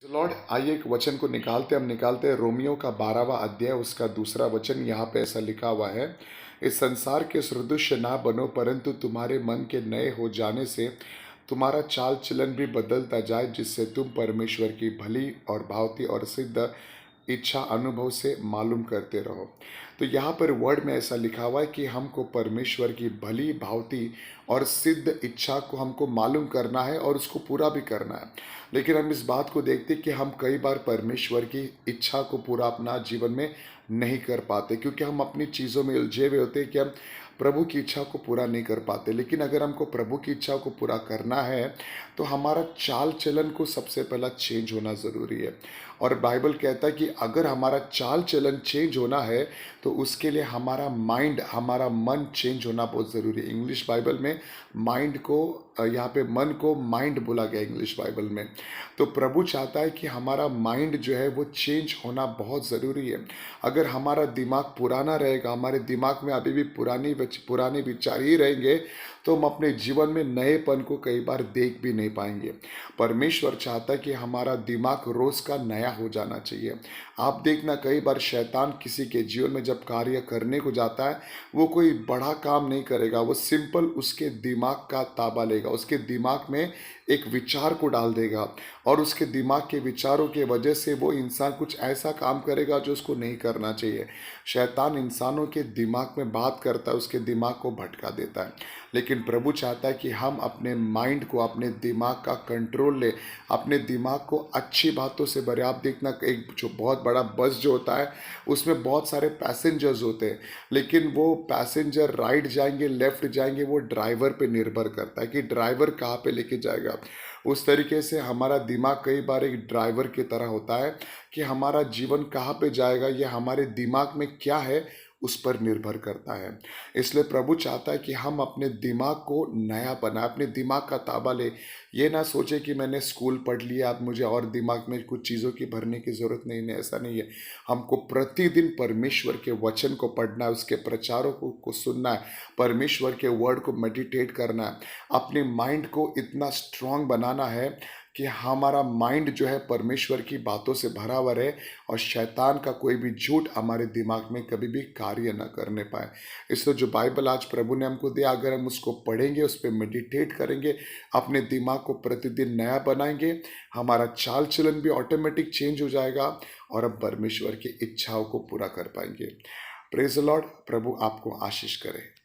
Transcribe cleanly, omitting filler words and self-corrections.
Lord, आइए एक वचन को हम निकालते हैं रोमियो का 12वां अध्याय उसका दूसरा वचन। यहाँ पे ऐसा लिखा हुआ है, इस संसार के सदृश ना बनो, परंतु तुम्हारे मन के नए हो जाने से तुम्हारा चाल चलन भी बदलता जाए, जिससे तुम परमेश्वर की भली और भावती और सिद्ध इच्छा अनुभव से मालूम करते रहो। तो यहाँ पर वर्ड में ऐसा लिखा हुआ है कि हमको परमेश्वर की भली भावती और सिद्ध इच्छा को हमको मालूम करना है और उसको पूरा भी करना है। लेकिन हम इस बात को देखते कि हम कई बार परमेश्वर की इच्छा को पूरा अपना जीवन में नहीं कर पाते, क्योंकि हम अपनी चीज़ों में उलझे हुए होते हैं कि हम प्रभु की इच्छा को पूरा नहीं कर पाते। लेकिन अगर हमको प्रभु की इच्छा को पूरा करना है तो हमारा चाल चलन को सबसे पहला चेंज होना ज़रूरी है। और बाइबल कहता है कि अगर हमारा चाल चलन चेंज होना है तो उसके लिए हमारा माइंड, हमारा मन चेंज होना बहुत ज़रूरी है। इंग्लिश बाइबल में माइंड को, यहाँ पे मन को माइंड बोला गया इंग्लिश बाइबल में। तो प्रभु चाहता है कि हमारा माइंड जो है वो चेंज होना बहुत ज़रूरी है। अगर हमारा दिमाग पुराना रहेगा, हमारे दिमाग में अभी भी पुराने विचार ही रहेंगे, तो हम अपने जीवन में नएपन को कई बार देख भी नहीं पाएंगे। परमेश्वर चाहता है कि हमारा दिमाग रोज़ का नया हो जाना चाहिए। आप देखना, कई बार शैतान किसी के जीवन में जब कार्य करने को जाता है, वो कोई बड़ा काम नहीं करेगा, वो सिंपल उसके दिमाग का ताबा लेगा, उसके दिमाग में एक विचार को डाल देगा और उसके दिमाग के विचारों के वजह से वो इंसान कुछ ऐसा काम करेगा जो उसको नहीं करना चाहिए। शैतान इंसानों के दिमाग में बात करता है, उसके दिमाग को भटका देता है। लेकिन प्रभु चाहता है कि हम अपने माइंड को, अपने दिमाग का कंट्रोल ले, अपने दिमाग को अच्छी बातों से भरे। आप देखना, एक जो बहुत बड़ा बस जो होता है उसमें बहुत सारे पैसेंजर्स होते हैं, लेकिन वो पैसेंजर राइट जाएंगे लेफ्ट जाएंगे वो ड्राइवर पे निर्भर करता है कि ड्राइवर कहाँ पे लेके जाएगा। उस तरीके से हमारा दिमाग कई बार एक ड्राइवर की तरह होता है कि हमारा जीवन कहाँ पे जाएगा, ये हमारे दिमाग में क्या है उस पर निर्भर करता है। इसलिए प्रभु चाहता है कि हम अपने दिमाग को नया बनाए, अपने दिमाग का ताबा ले। ये ना सोचे कि मैंने स्कूल पढ़ लिया, अब मुझे और दिमाग में कुछ चीज़ों की भरने की ज़रूरत नहीं है। ऐसा नहीं है। हमको प्रतिदिन परमेश्वर के वचन को पढ़ना है, उसके प्रचारों को सुनना है, परमेश्वर के वर्ड को मेडिटेट करना है। अपने माइंड को इतना स्ट्रांग बनाना है कि हमारा माइंड जो है परमेश्वर की बातों से भरा हुआ रहे और शैतान का कोई भी झूठ हमारे दिमाग में कभी भी कार्य न करने पाए। इसलिए जो बाइबल आज प्रभु ने हमको दिया, अगर हम उसको पढ़ेंगे, उस पर मेडिटेट करेंगे, अपने दिमाग को प्रतिदिन नया बनाएंगे, हमारा चाल चलन भी ऑटोमेटिक चेंज हो जाएगा और हम परमेश्वर की इच्छाओं को पूरा कर पाएंगे। Praise the Lord. प्रभु आपको आशीष करे।